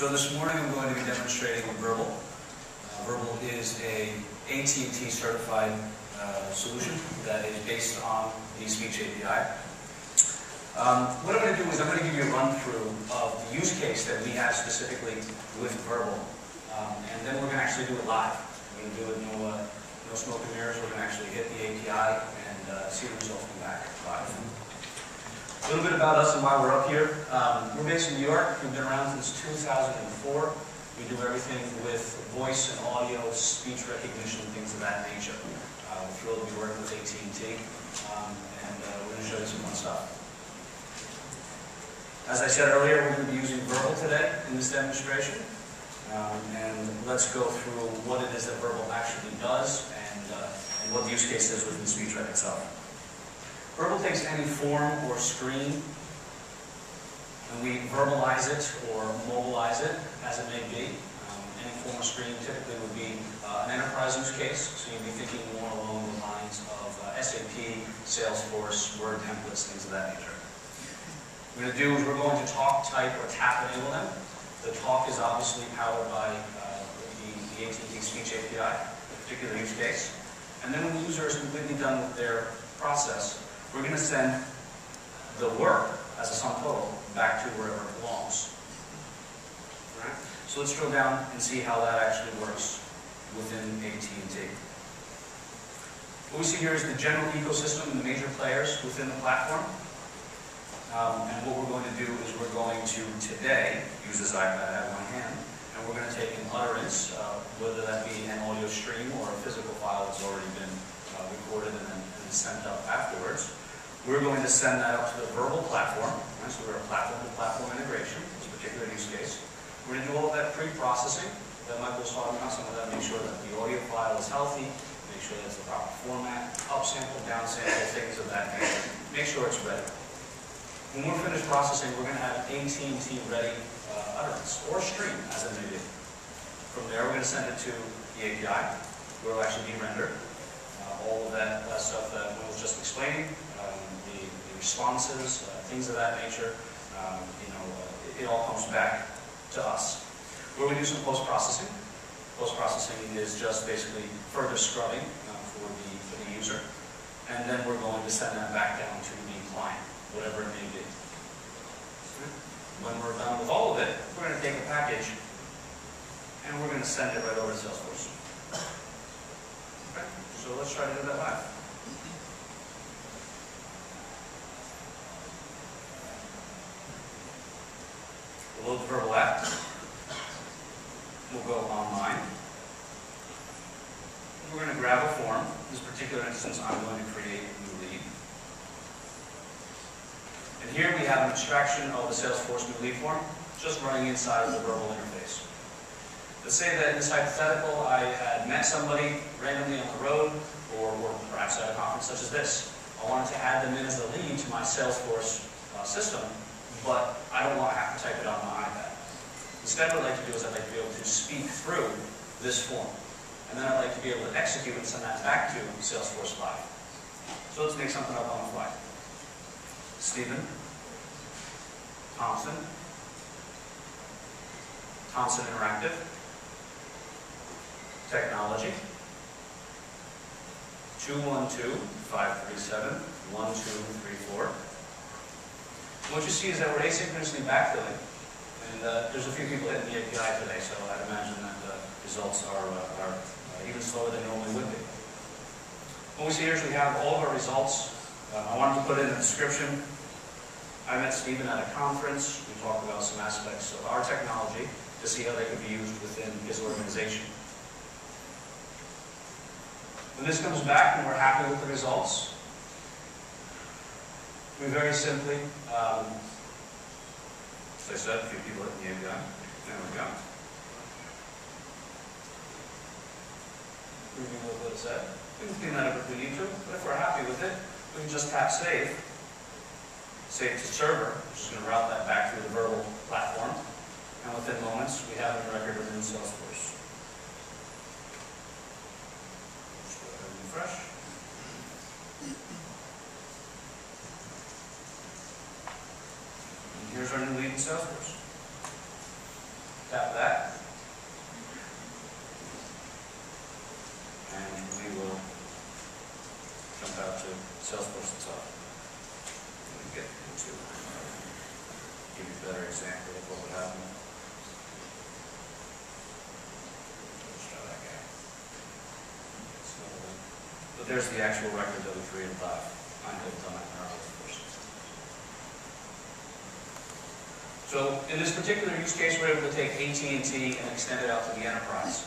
So this morning I'm going to be demonstrating with Verbble. Verbble is a AT&T certified solution that is based on the Speech API. What I'm going to do is I'm going to give you a run-through of the use case that we have specifically with Verbble. And then we're going to actually do it live. We're going to do it no smoke and mirrors. We're going to actually hit the API and see the results come back live. A little bit about us and why we're up here. We're based in New York. We've been around since 2004. We do everything with voice and audio, speech recognition, things of that nature. We're thrilled to be working with AT&T, and we're going to show you some fun stuff. As I said earlier, we're going to be using Verbble today in this demonstration. And let's go through what it is that Verbble actually does and what the use case is within speech rec itself. Verbble takes any form or screen and we verbalize it or mobilize it as it may be. Any form or screen typically would be an enterprise use case, so you'd be thinking more along the lines of SAP, Salesforce, Word templates, things of that nature. What we're going to do is we're going to talk, type, or tap enable them. The talk is obviously powered by the AT&T Speech API, a particular use case. And then when the user is completely done with their process, we're going to send the work as a sum total back to wherever it belongs. All right? So let's drill down and see how that actually works within AT&T. What we see here is the general ecosystem and the major players within the platform. And what we're going to do is we're going to today use this iPad I have in my hand, and we're going to take an utterance, whether that be an audio stream or a physical file that's already been recorded and then sent up afterwards. We're going to send that up to the Verbble platform. Right? So we're a platform-to-platform integration, this particular use case. We're going to do all of that pre-processing that Michael was talking about, some of that, make sure that the audio file is healthy, make sure that it's the proper format, upsample, downsample, things of that nature. Make sure it's ready. When we're finished processing, we're going to have AT&T ready utterance, or stream, as it may be. From there, we're going to send it to the API, where it will actually be rendered. All of that stuff that Will was just explaining, the responses, things of that nature, it all comes back to us. Where we do some post-processing. Post-processing is just basically further scrubbing for the user. And then we're going to send that back down to the client, whatever it may be. When we're done with all of it, we're going to take a package and we're going to send it right over to Salesforce. Okay, so let's try to do that live. We'll load the Verbble app. We'll go online. We're going to grab a form. In this particular instance, I'm going to create a new lead. And here we have an abstraction of the Salesforce new lead form, just running inside of the Verbble interface. Let's say that in this hypothetical, I had met somebody randomly on the road, or perhaps at a conference such as this. I wanted to add them in as a lead to my Salesforce system, but I don't want to have to type it on my iPad. Instead, what I'd like to do is I'd like to be able to speak through this form. And then I'd like to be able to execute and send that back to Salesforce Live. So let's make something up on the fly. Stephen Thompson Interactive Technology 212-537-1234. What you see is that we're asynchronously backfilling, and there's a few people hitting the API today, so I'd imagine that the results are even slower than normally would be. What we see here is we have all of our results. I wanted to put in a description. I met Stephen at a conference. We talked about some aspects of our technology to see how they could be used within his organization. When this comes back and we're happy with the results, we very simply, as I said, a few people at the API. There we go. Review a little bit of set. We can clean that up if we need to, but if we're happy with it, we can just tap save. Save to server, which is going to route that back through the Verbble platform. And within moments, we have a record within Salesforce. Just go ahead and refresh. And here's our new lead in Salesforce. a better example of what would happen. Let's try that guy. But there's the actual record that we created live. I could have done that earlier, of course. So in this particular use case, we're able to take AT&T and extend it out to the enterprise.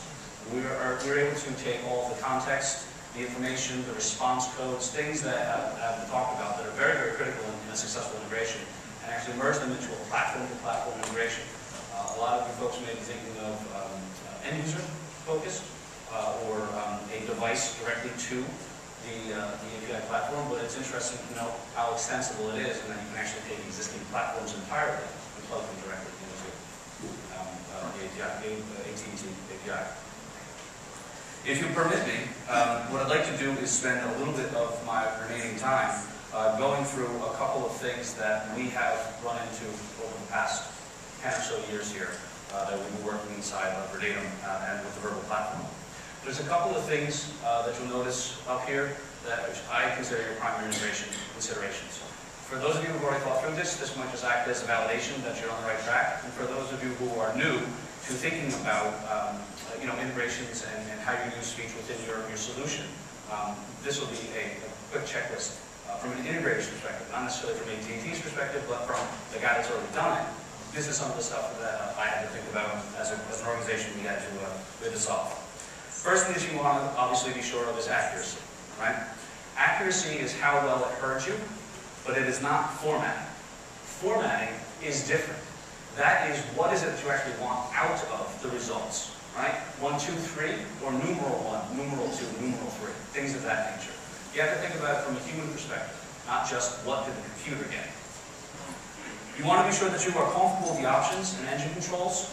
We're able to take all the context, the information, the response codes, things that have been talked about that are very, very critical in a successful integration, and actually merge them into a platform-to-platform integration. A lot of you folks may be thinking of end-user focused or a device directly to the API platform, but it's interesting to know how extensible it is, and then you can actually take existing platforms entirely and plug them directly into the AT&T API. If you permit me, what I'd like to do is spend a little bit of my remaining time going through a couple of things that we have run into over the past 10 or so years here that we've been working inside of Verdatum and with the Verbble platform. There's a couple of things that you'll notice up here that I consider your primary integration considerations. For those of you who've already thought through this might just act as a validation that you're on the right track. And for those of you who are new to thinking about integrations and how you use speech within your solution, this will be a quick checklist from an integrator's perspective, not necessarily from AT&T's perspective, but from the guy that's already done it. This is some of the stuff that I had to think about as an organization we had to solve. First thing that you want to obviously be sure of is accuracy, right? Accuracy is how well it heard you, but it is not formatting. Formatting is different. That is, what is it that you actually want out of the results, right? 1, 2, 3, or numeral 1, numeral 2, numeral 3, things of that nature. You have to think about it from a human perspective, not just what did the computer get. You want to be sure that you are comfortable with the options and engine controls.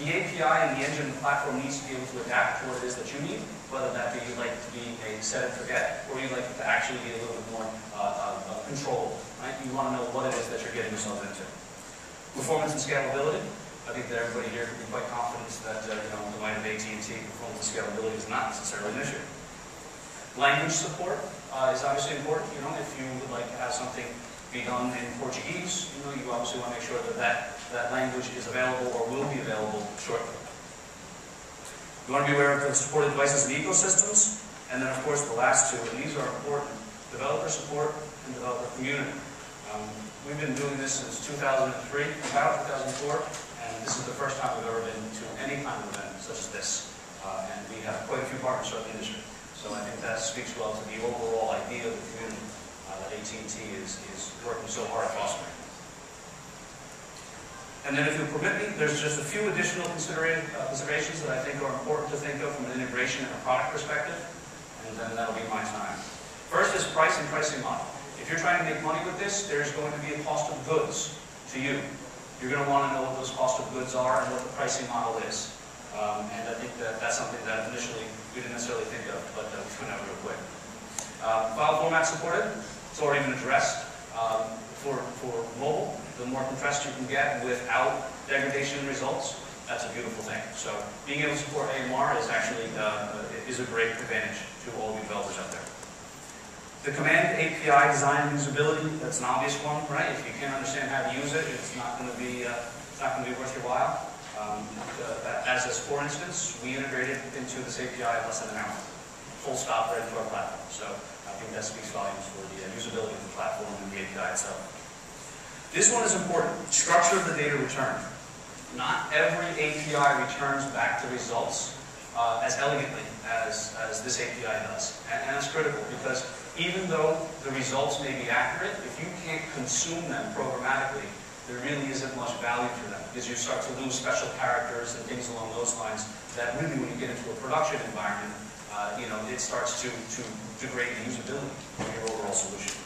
The API and the engine platform needs to be able to adapt to what it is that you need, whether that be you'd like it to be a set and forget, or you'd like it to actually be a little bit more controllable, right? You want to know what it is that you're getting yourself into. Performance and scalability. I think that everybody here can be quite confident that in the light of AT&T, performance and scalability is not necessarily an issue. Language support is obviously important. If you would like to have something be done in Portuguese, you obviously want to make sure that that language is available or will be available shortly. You want to be aware of the supported devices and ecosystems, and then of course the last two, and these are important, developer support and developer community. We've been doing this since 2003, about 2004, and this is the first time we've ever been to any kind of event such as this. And we have quite a few partners throughout the industry. So I think that speaks well to the overall idea of the community that AT&T is working so hard at fostering. And then if you'll permit me, there's just a few additional considerations that I think are important to think of from an integration and a product perspective, and then that'll be my time. First is price and pricing model. If you're trying to make money with this, there's going to be a cost of goods to you. You're going to want to know what those cost of goods are and what the pricing model is. And I think that's something that initially we didn't necessarily think of, but we went out real quick. File format supported. It's already been addressed. For mobile, the more compressed you can get without degradation in results, that's a beautiful thing. So being able to support AMR is actually is a great advantage to all the developers out there. The command API design and usability, that's an obvious one, right? If you can't understand how to use it, it's not going to be worth your while. As for instance, we integrated into this API in less than an hour. Full stop right into our platform. So I think that speaks volumes for the usability of the platform and the API itself. This one is important. Structure of the data return. Not every API returns back the results as elegantly as this API does. And that's critical because even though the results may be accurate, if you can't consume them programmatically, there really isn't much value to them because you start to lose special characters and things along those lines that really, when you get into a production environment, it starts to degrade the usability of your overall solution.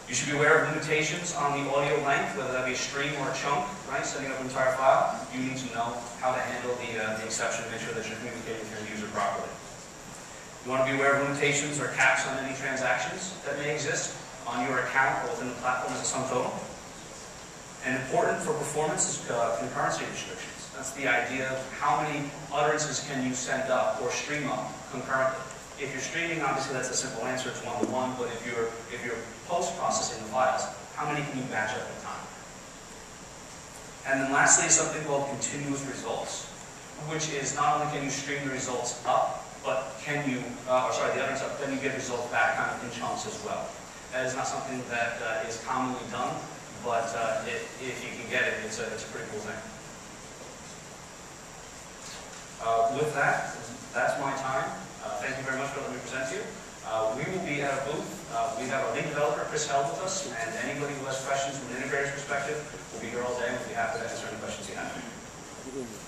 You should be aware of limitations on the audio length, whether that be a stream or a chunk, right? Setting up an entire file, you need to know how to handle the exception, make sure that you're communicating with your user properly. You want to be aware of limitations or caps on any transactions that may exist on your account or within the platform as a sum total. And important for performance is concurrency restrictions. That's the idea of how many utterances can you send up or stream up concurrently. If you're streaming, obviously that's a simple answer, it's one-to-one, but if you're post-processing the files, how many can you batch up at a time? And then lastly, something called continuous results, which is not only can you stream the results up, but can you, the other one's up, then you get results back kind of in chunks as well. That is not something that is commonly done, but if you can get it, it's a pretty cool thing. With that, that's my time. Thank you very much for letting me present to you. We will be at a booth. We have our lead developer, Chris Held, with us, and anybody who has questions from an integrator's perspective will be here all day, and we'll be happy to answer any questions you have.